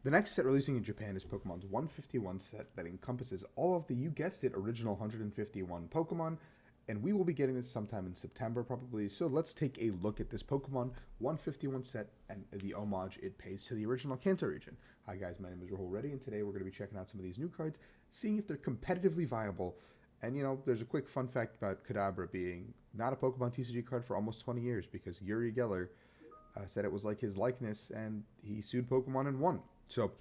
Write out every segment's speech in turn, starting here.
The next set releasing in Japan is Pokemon's 151 set that encompasses all of the, you guessed it, original 151 Pokemon, and we will be getting this sometime in September probably. So let's take a look at this Pokemon 151 set and the homage it pays to the original Kanto region. Hi guys, my name is Rahul Reddy, and today we're going to be checking out some of these new cards, seeing if they're competitively viable. And you know, there's a quick fun fact about Cadaver being not a Pokemon TCG card for almost 20 years because Yuri Geller said it was like his likeness, and he sued Pokemon and won. So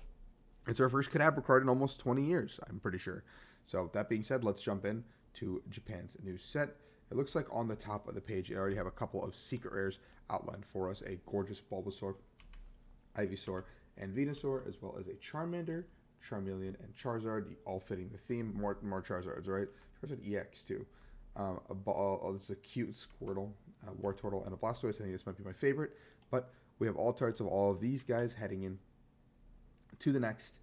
it's our first Cadaver card in almost 20 years, I'm pretty sure. So that being said, let's jump in to Japan's new set. It looks like on the top of the page, I already have a couple of secret rares outlined for us. A gorgeous Bulbasaur, Ivysaur, and Venusaur, as well as a Charmander, Charmeleon, and Charizard, all fitting the theme. More Charizards, right? Charizard EX, too. It's a cute Squirtle, Wartortle, and a Blastoise. I think this might be my favorite. But we have all tarts of all of these guys heading in to the next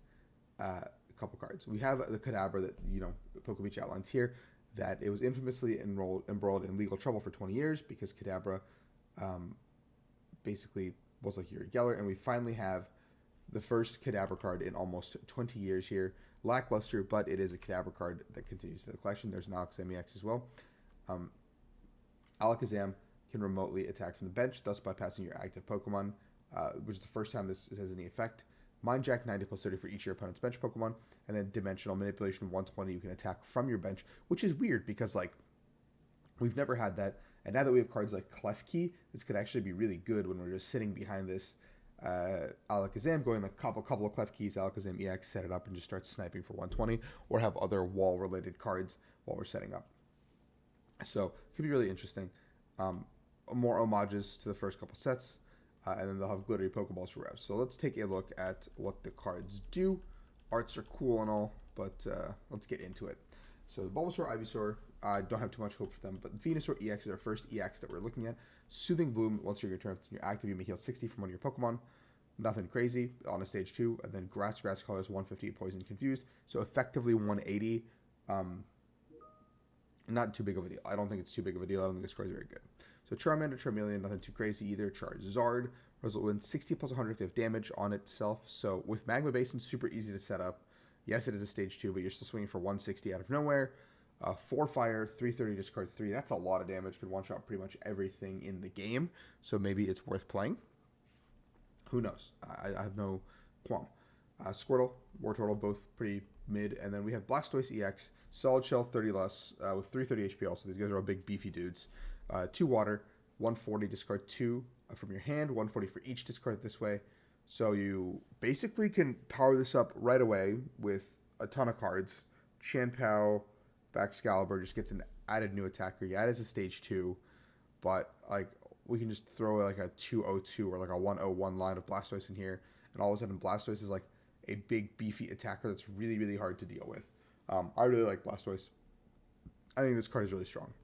couple cards. We have the Cadaver that, you know, PokeBeach outlines here, that it was infamously embroiled in legal trouble for 20 years because Cadaver basically was like Yuri Geller, and we finally have the first Cadaver card in almost 20 years here. Lackluster, but it is a Cadaver card that continues to the collection. There's an Alakazam EX as well. Alakazam can remotely attack from the bench, thus bypassing your active Pokemon, which is the first time this has any effect. Mind Jack 90 plus 30 for each of your opponent's bench Pokemon, and then Dimensional Manipulation 120, you can attack from your bench, which is weird because, like, we've never had that. And now that we have cards like Klefki, this could actually be really good when we're just sitting behind this Alakazam, going like couple of Klefkis, Alakazam EX, set it up, and just start sniping for 120, or have other wall-related cards while we're setting up. So it could be really interesting. More homages to the first couple sets. And then they'll have glittery Pokeballs for reps. So let's take a look at what the cards do. Arts are cool and all, but let's get into it. So the Bulbasaur, Ivysaur, I don't have too much hope for them, but Venusaur EX is our first EX that we're looking at. Soothing Bloom, once you're turn, if you're active, you may heal 60 from one of your Pokemon. Nothing crazy on a stage 2. And then Grass Colors, 150, Poison Confused. So effectively 180. Not too big of a deal. I don't think it's too big of a deal. I don't think this card is very good. So Charmander, Charmeleon, nothing too crazy either. Charizard, result wins 60 plus 100 of damage on itself. So with Magma Basin, super easy to set up. Yes, it is a stage 2, but you're still swinging for 160 out of nowhere. 4 fire, 330, discard 3. That's a lot of damage. Could one-shot pretty much everything in the game. So maybe it's worth playing. Who knows? I have no qualm. Squirtle, Wartortle, both pretty mid. And then we have Blastoise EX, Solid Shell 30 less, with 330 HP also. These guys are all big, beefy dudes. 2 water, 140, discard 2 from your hand, 140 for each discard this way. So you basically can power this up right away with a ton of cards. Chanpao, Baxcalibur just gets an added new attacker. Yeah, it is a stage 2, but like we can just throw like a 202 or like a 101 line of Blastoise in here, and all of a sudden Blastoise is like a big, beefy attacker that's really, really hard to deal with. I really like Blastoise. I think this card is really strong.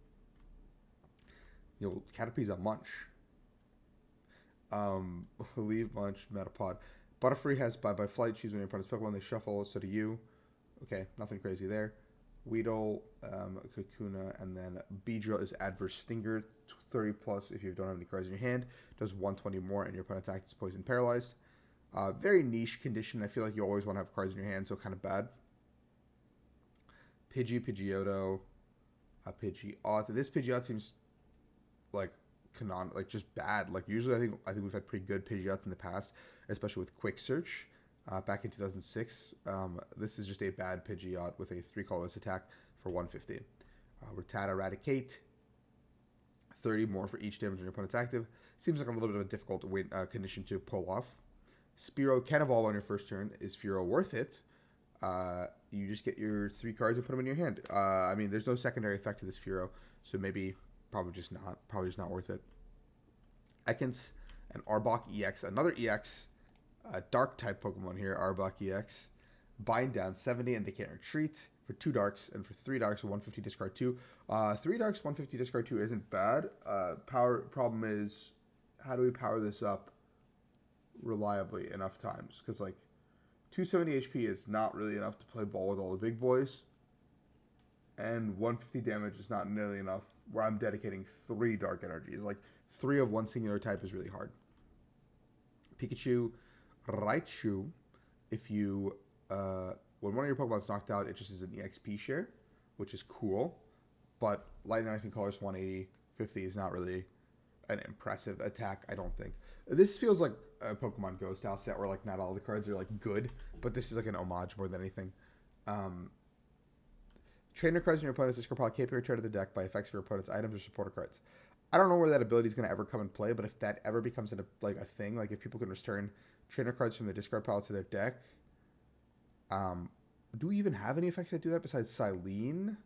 You know, Caterpie's a munch. Leave munch, Metapod. Butterfree has by flight, choose when your opponent's Pokemon, they shuffle, so do you. Okay, nothing crazy there. Weedle, Kakuna, and then Beedrill is Adverse Stinger, 30 plus if you don't have any cards in your hand. Does 120 more, and your opponent's attack is poison paralyzed. Very niche condition. I feel like you always want to have cards in your hand, so kind of bad. Pidgeotto, Pidgeot. This Pidgeot seems like just bad. Like usually, I think we've had pretty good Pidgeots in the past, especially with Quick Search back in 2006. This is just a bad Pidgeot with a 3 colorless attack for 150. Rattata, Eradicate, 30 more for each damage on your opponent's active. Seems like a little bit of a difficult condition to pull off. Spearow can evolve on your first turn. Is Spearow worth it? You just get your 3 cards and put them in your hand. I mean, there's no secondary effect to this Spearow, so maybe probably just not worth it. Ekans and Arbok EX, another EX, dark type Pokemon here. Arbok EX, bind down 70 and they can't retreat for 2 darks, and for 3 darks 150 discard 2. 3 darks 150 discard 2 isn't bad. Power problem is, how do we power this up reliably enough times? Because like 270 HP is not really enough to play ball with all the big boys, and 150 damage is not nearly enough where I'm dedicating 3 dark energies. Like 3 of one singular type is really hard. Pikachu, Raichu if you when one of your Pokemon's knocked out, it just is an EXP share, which is cool. But Lightning Knife and Colors 180, 50 is not really an impressive attack, I don't think. This feels like a Pokemon Go style set where like not all the cards are like good, but this is like an homage more than anything. Trainer cards in your opponent's discard pile can't be returned to the deck by effects of your opponent's items or supporter cards. I don't know where that ability is going to ever come in play, but if that ever becomes like a thing, like if people can return trainer cards from the discard pile to their deck, do we even have any effects that do that besides Silene?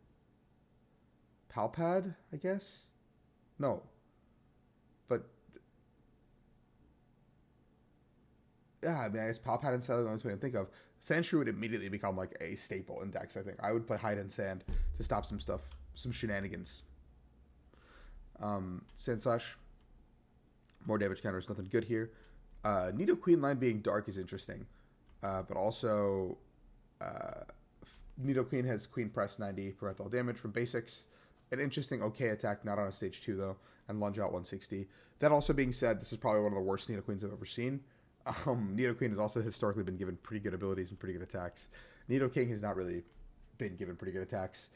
Palpad, I guess? No. But yeah, I mean, I guess Palpad and Silene are the only thing I can think of. Sandshrew would immediately become like a staple in decks, I think. I would put Hide and Sand to stop some stuff, some shenanigans. Sandslash, more damage counters, nothing good here. Nidoqueen line being dark is interesting, but also Nidoqueen has Queen Press 90, prevent all damage from basics. An interesting okay attack, not on a stage 2 though, and lunge out 160. That also being said, this is probably one of the worst Nidoqueens I've ever seen. Nidoqueen has also historically been given pretty good abilities and pretty good attacks. Nidoking has not really been given pretty good attacks,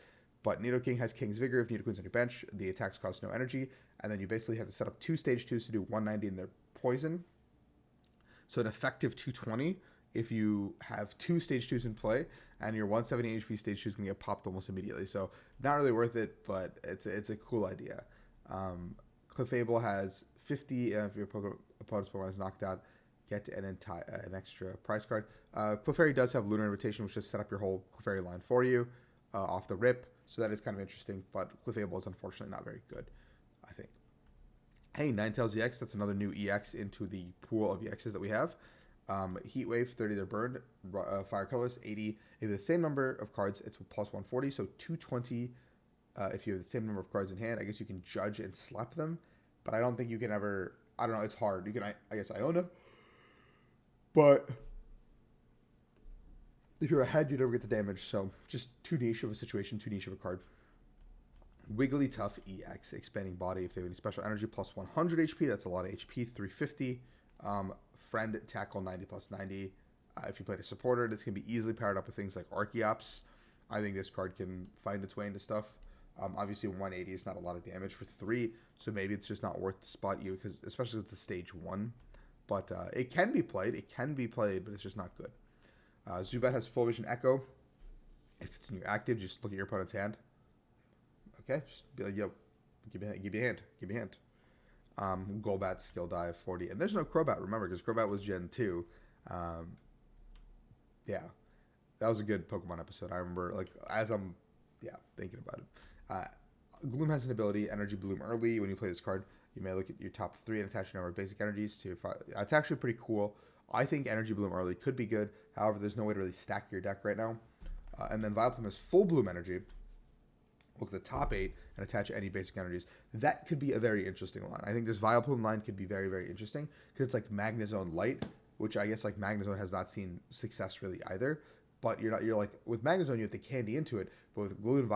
but Nidoking has King's Vigor. If Nidoqueen's on your bench, the attacks cost no energy, and then you basically have to set up 2 stage 2s to do 190 in their poison. So an effective 220 if you have 2 stage 2s in play, and your 170 HP stage 2 is going to get popped almost immediately. So not really worth it, but it's a cool idea. Clefable has 50 if your opponent's Pokemon is knocked out. Get an extra prize card. Clefairy does have Lunar Invitation, which just set up your whole Clefairy line for you off the rip. So that is kind of interesting, but Clefable is unfortunately not very good, I think. Hey, Ninetales EX, that's another new EX into the pool of EXs that we have. Heat Wave, 30 they're burned. Fire Colors, 80. If you have the same number of cards, it's plus 140, so 220 if you have the same number of cards in hand. I guess you can judge and slap them, but I don't think you can ever... I don't know, it's hard. You can, I guess, Iona. But if you're ahead, you never get the damage. So just too niche of a situation, too niche of a card. Wigglytuff EX, expanding body. If they have any special energy, plus 100 HP. That's a lot of HP, 350. Friend tackle, 90 plus 90. If you played a supporter, this can be easily paired up with things like Archeops. I think this card can find its way into stuff. Obviously, 180 is not a lot of damage for 3, so maybe it's just not worth to spot you, because especially if it's a stage 1. But it can be played. It can be played, but it's just not good. Zubat has Full Vision Echo. If it's in your active, just look at your opponent's hand. Okay, just be like, yo, give me a hand. Give me a hand. Golbat, Skill Dive, 40. And there's no Crobat, remember, because Crobat was Gen 2. Yeah, that was a good Pokemon episode. I remember, like, as I'm, thinking about it. Gloom has an ability, Energy Bloom early. When you play this card, you may look at your top 3 and attach a number of basic energies to 5. It's actually pretty cool. I think Energy Bloom early could be good. However, there's no way to really stack your deck right now. And then Vileplume has Full Bloom Energy. Look at the top 8 and attach any basic energies. That could be a very interesting line. I think this Vileplume line could be very, very interesting because it's like Magnezone Light, which I guess like Magnezone has not seen success really either. But you're like, with Magnezone you have to candy into it, but with Gloom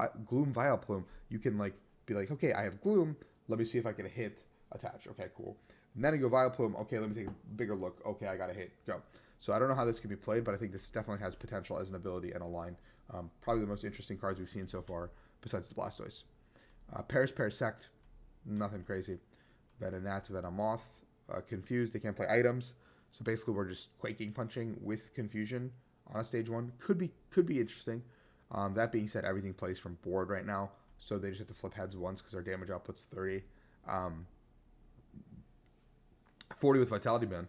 Vileplume you can like be like, okay, I have Gloom, let me see if I can hit attach. Okay, cool. And then I go Vileplume, okay, let me take a bigger look. Okay, I got to hit, go. So I don't know how this can be played, but I think this definitely has potential as an ability and a line. Probably the most interesting cards we've seen so far besides the Blastoise. Parasect, nothing crazy. Venonat, Venomoth, Confused, they can't play items. So basically we're just Quaking Punching with Confusion on a stage 1. Could be interesting. That being said, everything plays from board right now, so they just have to flip heads once because our damage output's 30. 40 with Vitality Band,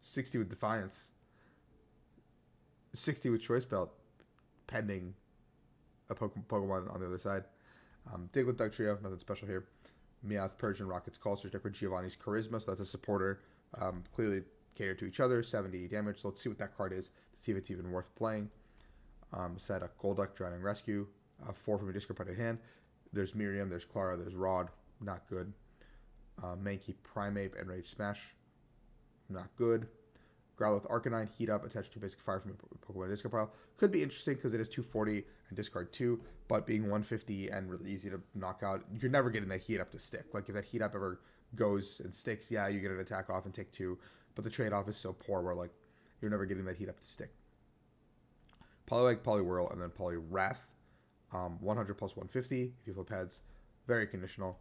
60 with Defiance, 60 with Choice Belt, pending a Pokemon on the other side. Diglett, Dugtrio, nothing special here. Meowth, Persian, Rocket's Call, search deck with Giovanni's Charisma, so that's a supporter. Clearly cater to each other, 70 damage. So let's see what that card is to see if it's even worth playing. Set a Golduck, Drowning Rescue, 4 from a discard hand. There's Miriam, there's Clara, there's Rod, not good. Mankey, Primeape, and Rage Smash, not good. Growlithe, Arcanine, Heat Up, attach 2 basic fire from a Pokemon discard pile. Could be interesting because it is 240 and discard 2, but being 150 and really easy to knock out, you're never getting that Heat Up to stick. Like if that Heat Up ever goes and sticks, yeah, you get an attack off and take 2, but the trade-off is so poor where like you're never getting that Heat Up to stick. Poliwag, Poliwhirl, and then Poliwrath. 100 plus 150. If you flip heads, very conditional.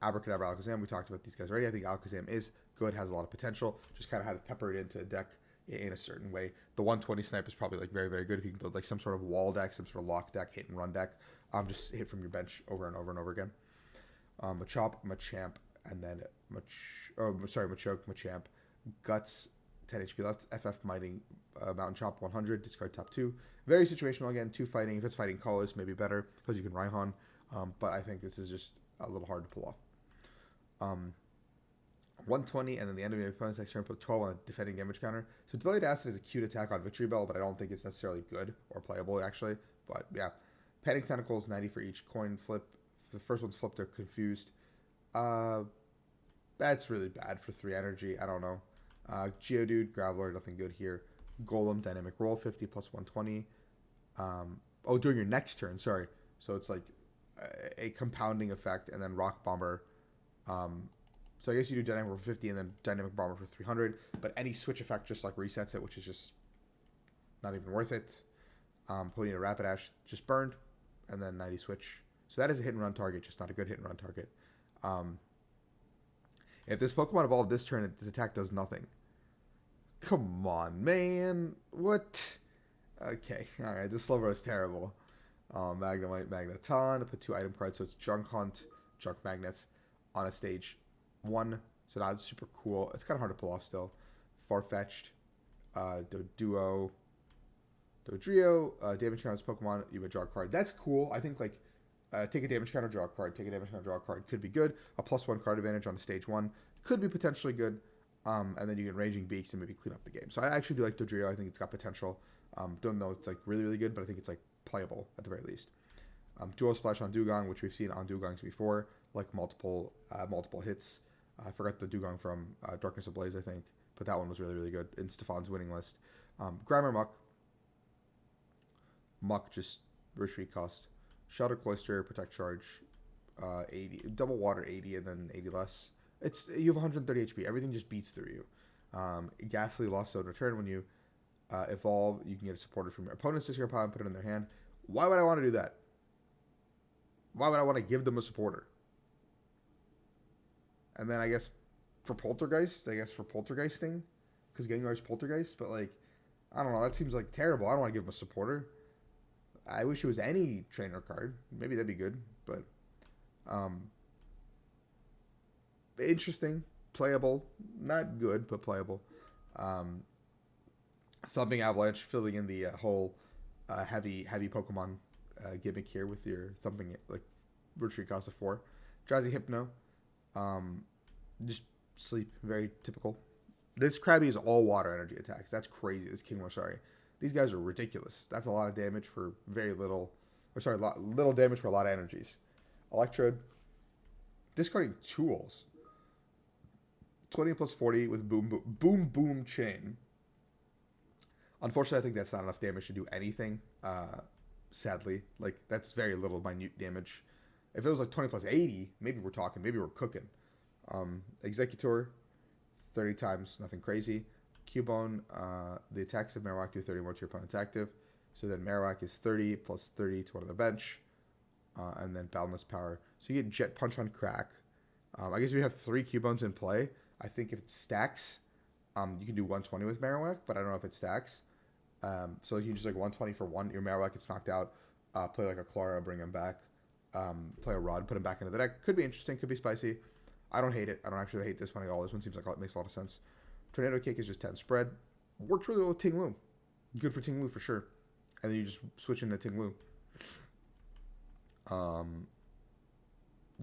Abracadabra, Alakazam, we talked about these guys already. I think Alakazam is good, has a lot of potential. Just kind of had to pepper it into a deck in a certain way. The 120 snipe is probably like very, very good if you can build like some sort of wall deck, some sort of lock deck, hit and run deck. Just hit from your bench over and over and over again. Machop, Machamp, and then Machoke, Machamp, Guts, 10 HP left. FF Mighty, Mountain Chop, 100. Discard top 2. Very situational again. 2 fighting. If it's fighting colors, maybe better because you can Raihan. But I think this is just a little hard to pull off. 120, and then the end of your opponent's next turn, put 12 on a defending damage counter. So Delayed Acid is a cute attack on Victory Bell, but I don't think it's necessarily good or playable, actually. But yeah. Panic Tentacles, 90 for each coin flip. If the first one's flipped, they're confused. That's really bad for 3 energy. I don't know. Geodude, Graveler, nothing good here. Golem, Dynamic Roll, 50 plus 120. During your next turn, sorry. So it's like a compounding effect, and then Rock Bomber. So I guess you do Dynamic Roll for 50 and then Dynamic Bomber for 300. But any switch effect just like resets it, which is just not even worth it. Putting a Rapidash just burned, and then 90 switch. So that is a hit and run target, just not a good hit and run target. If this Pokemon evolved this turn, this attack does nothing. Come on, man. What? Okay, alright, this Slowbro is terrible. Magnemite, Magneton. Put 2 item cards, so it's Junk Hunt, Junk Magnets on a stage 1. So not super cool. It's kind of hard to pull off still. Farfetch'd, Doduo, Dodrio, damage counters Pokemon, you would draw a card. That's cool. I think like take a damage counter, draw a card. Take a damage counter, draw a card. Could be good. A +1 card advantage on stage 1 could be potentially good. And then you get Raging Beaks and maybe clean up the game. So I actually do like Dodrio. I think it's got potential. Don't know it's like really, really good, but I think it's like playable at the very least. Dual Splash on Dugong, which we've seen on Dugongs before, like multiple hits. I forgot the Dugong from Darkness Ablaze, I think, but that one was really, really good in Stefan's winning list. Grimer Muck, just retreat cost. Shelter Cloister, Protect Charge, 80, double water 80, and then 80 less. You have 130 HP. Everything just beats through you. Ghastly Lost Zone return. When you evolve, you can get a supporter from your opponent's discard pile and put it in their hand. Why would I want to do that? Why would I want to give them a supporter? And then I guess for Poltergeisting, because Gengar's Poltergeist, but like, I don't know, that seems like terrible. I don't want to give him a supporter. I wish it was any trainer card. Maybe that'd be good, but interesting, playable, not good, but playable. Thumping Avalanche, filling in the whole heavy Pokemon gimmick here with your thumping like retreat cost of 4. Drowsy Hypno, just sleep, very typical. This Krabby is all water energy attacks. That's crazy. This Kingler, sorry. These guys are ridiculous. That's a lot of damage for very little. Little damage for a lot of energies. Electrode, discarding tools. 20 plus 40 with boom chain. Unfortunately, I think that's not enough damage to do anything. Sadly, like that's very little minute damage. If it was like 20 plus 80, maybe we're talking. Maybe we're cooking. Executor, 30 times, nothing crazy. Cubone, the attacks of Marowak do 30 more to your opponent's active. So then Marowak is 30 plus 30 to one on the bench. And then Boundless Power. So you get Jet Punch on Crack. I guess we have 3 Cubones in play. I think if it stacks, you can do 120 with Marowak, but I don't know if it stacks. So you can just like 120 for 1. Your Marowak gets knocked out. Play like a Clara, bring him back. Play a Rod, put him back into the deck. Could be interesting, could be spicy. I don't hate it. I don't actually hate this one at all. This one seems like it makes a lot of sense. Tornado Kick is just 10 spread. Works really well with Ting Lu. Good for Ting Lu for sure. And then you just switch into Ting Lu.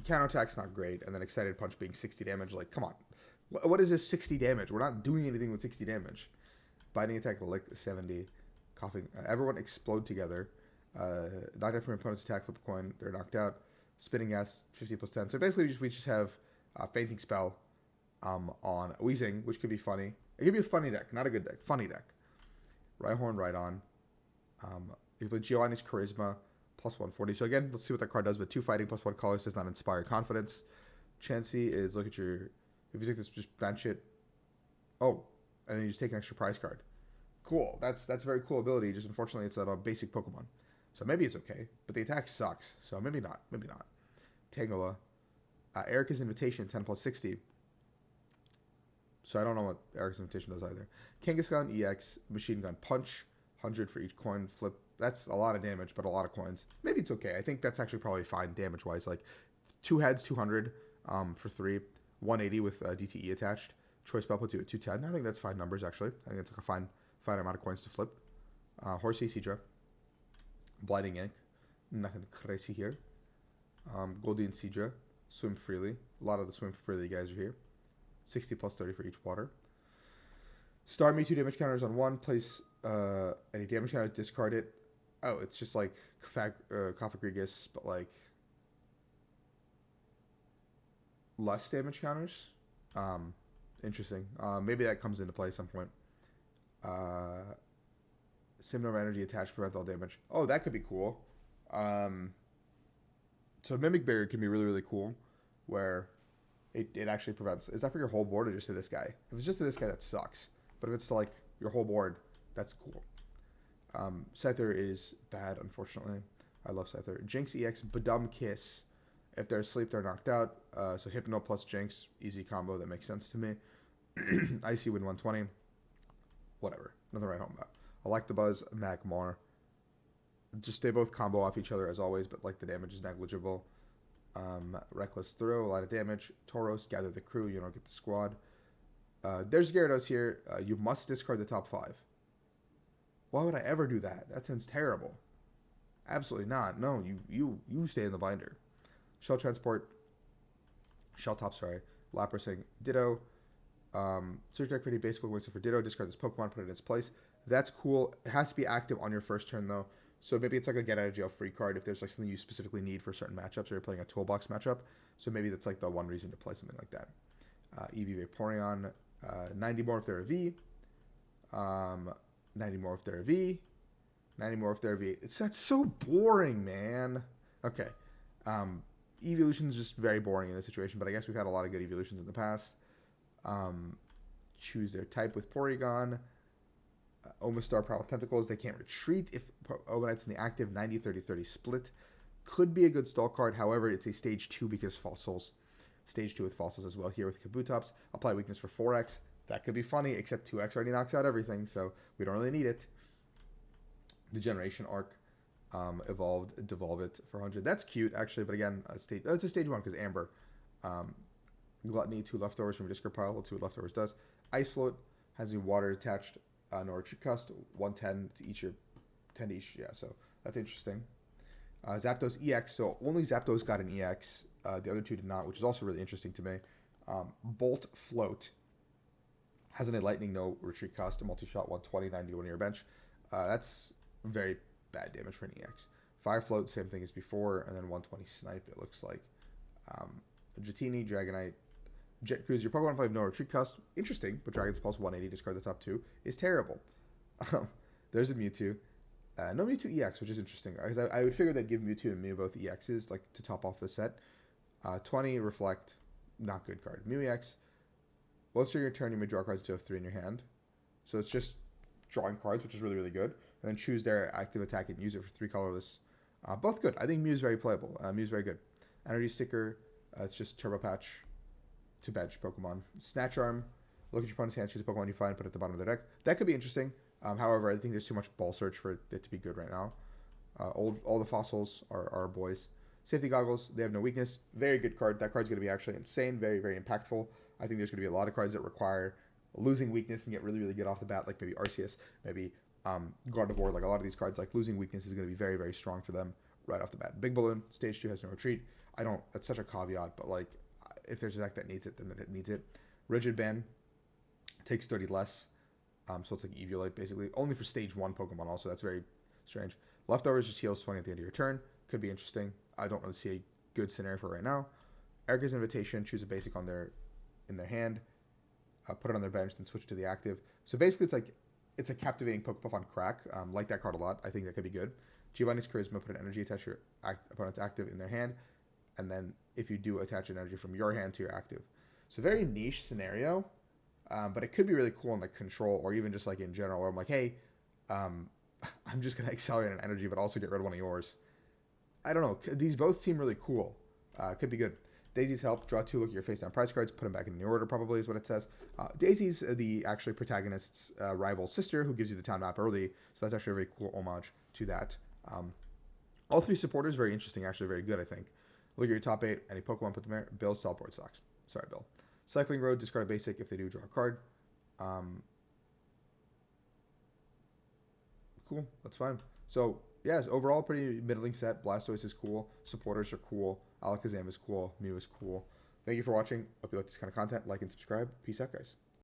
Counterattack's not great. And then Excited Punch being 60 damage. Like, come on. What is this 60 damage? We're not doing anything with 60 damage. Biting Attack, Lick, 70. Coughing. Everyone explode together. Knocked out from your opponent's attack, flip a coin. They're knocked out. Spinning Gas, 50 plus 10. So basically, we just have Fainting Spell on Weezing, which could be funny. It could be a funny deck, not a good deck. Funny deck. Rhyhorn, Rhydon. You play Giovanni's Charisma, plus 140. So again, let's see what that card does. But 2 fighting, plus 1 colors does not inspire confidence. Chansey is, look at your... If you take this, just bench it. Oh, and then you just take an extra prize card. Cool. That's a very cool ability. Just unfortunately, it's a basic Pokemon. So maybe it's okay, but the attack sucks. So maybe not. Maybe not. Tangela. Erica's Invitation, 10 plus 60. So I don't know what Erica's Invitation does either. Kangaskhan EX, Machine Gun Punch, 100 for each coin flip. That's a lot of damage, but a lot of coins. Maybe it's okay. I think that's actually probably fine damage-wise. Like, 2 heads, 200 for 3. 180 with DTE attached. Choice Bell puts you at 210. I think that's fine numbers, actually. I think it's like a fine amount of coins to flip. Horsey Seadra. Blinding Yank. Nothing crazy here. Goldeen Seadra. Swim Freely. A lot of the Swim Freely guys are here. 60 plus 30 for each water. Star Me 2 damage counters on 1. Place any damage counter, discard it. Oh, it's just like Cophagrigus, but like less damage counters. Interesting. Maybe that comes into play at some point. Similar energy attached, prevent all damage. Oh, that could be cool. So Mimic Barrier can be really, really cool, where it actually prevents. Is that for your whole board or just to this guy? If it's just to this guy, that sucks. But if it's to, like, your whole board, that's cool. Scyther is bad, unfortunately. I love Scyther. Jinx EX, Badum Kiss. If they're asleep, they're knocked out. So Hypno plus Jinx, easy combo. That makes sense to me. Icy Wind 120. Whatever. Nothing to write home about. Electabuzz, Magmar. Just they both combo off each other as always, but like the damage is negligible. Reckless Throw, a lot of damage. Tauros, Gather the Crew, you don't get the squad. There's Gyarados here. You must discard the top 5. Why would I ever do that? That sounds terrible. Absolutely not. No, you stay in the binder. Shell Transport. Shell Top, sorry. Laprasing, Ditto. Search deck for any basic Pokemon for Ditto. Discard this Pokemon, put it in its place. That's cool. It has to be active on your first turn, though. So maybe it's like a get out of jail free card if there's like something you specifically need for certain matchups or you're playing a toolbox matchup. So maybe that's like the one reason to play something like that. EV Vaporeon, 90 more if they're a V. 90 more if they're a V. 90 more if they're a V. That's so boring, man. Okay. Evolution's just very boring in this situation, but I guess we've had a lot of good evolutions in the past. Choose their type with Porygon. Omastar, Prowl Tentacles, they can't retreat if Omanite's in the active. 90-30-30 split. Could be a good stall card, however, it's a stage 2 because fossils. Stage 2 with fossils as well here with Kabutops. Apply weakness for 4x. That could be funny, except 2x already knocks out everything, so we don't really need it. Degeneration Arc. Devolve it for 100. That's cute, actually, but again, it's a stage 1 because Amber. Gluttony, 2 leftovers from a discard pile. Let's see what leftovers does. Ice Float has a water attached. No retreat cost, 110 to each, 10 to each, yeah, so that's interesting. Zapdos EX, so only Zapdos got an EX, the other two did not, which is also really interesting to me. Bolt Float has an lightning, no retreat cost, a multi-shot, 120, 90 to one of your bench. That's very bad damage for an EX. Fire Float, same thing as before, and then 120 Snipe, it looks like. Dratini, Dragonite, Jet Cruise, your Pokemon 5 no retreat cost. Interesting, but Dragon's Pulse 180, discard the top 2, is terrible. There's a Mewtwo. No Mewtwo EX, which is interesting. Because I would figure they'd give Mewtwo and Mew both EXs, like, to top off the set. 20, Reflect, not good card. Mew EX. Once during your turn, you may draw cards to have 3 in your hand. So it's just drawing cards, which is really, really good. And then choose their active attack and use it for 3 colorless. Both good. I think Mew's very playable. Mew's very good. Energy Sticker, it's just Turbo Patch to bench Pokemon. Snatch Arm, look at your opponent's hand, choose a Pokemon you find, put it at the bottom of their deck. That could be interesting. However, I think there's too much ball search for it to be good right now. All the fossils are our boys. Safety Goggles, they have no weakness. Very good card. That card's going to be actually insane. Very, very impactful. I think there's going to be a lot of cards that require losing weakness and get really, really good off the bat, like maybe Arceus, maybe Gardevoir. Like a lot of these cards, like losing weakness is going to be very, very strong for them right off the bat. Big Balloon, stage 2 has no retreat. That's such a caveat, but like, if there's a deck that needs it, then it needs it. Rigid Band takes 30 less. So it's like Eviolite, basically. Only for stage 1 Pokemon also. That's very strange. Leftovers just heals 20 at the end of your turn. Could be interesting. I don't really see a good scenario for right now. Erica's Invitation, choose a basic in their hand. Put it on their bench, then switch to the active. So basically it's a captivating Pokepuff on crack. Like that card a lot. I think that could be good. Giovanni's Charisma, put an energy attach your opponent's active in their hand. And then if you do attach an energy from your hand to your active. So very niche scenario. But it could be really cool in like control or even just like in general, where I'm like, hey, um, I'm just gonna accelerate an energy, but also get rid of one of yours. I don't know. These both seem really cool. Could be good. Daisy's help, draw 2, look at your face down prize cards, put them back in the order, probably is what it says. Daisy's the actually protagonist's rival sister who gives you the town map early, so that's actually a very cool homage to that. All 3 supporters, very interesting, actually very good, I think. Look at your top 8, any Pokemon, put them there. Bill's teleport stocks. Sorry, Bill. Cycling Road, discard a basic if they do draw a card. Cool, that's fine. So, yes, overall, pretty middling set. Blastoise is cool. Supporters are cool. Alakazam is cool. Mew is cool. Thank you for watching. Hope you like this kind of content. Like and subscribe. Peace out, guys.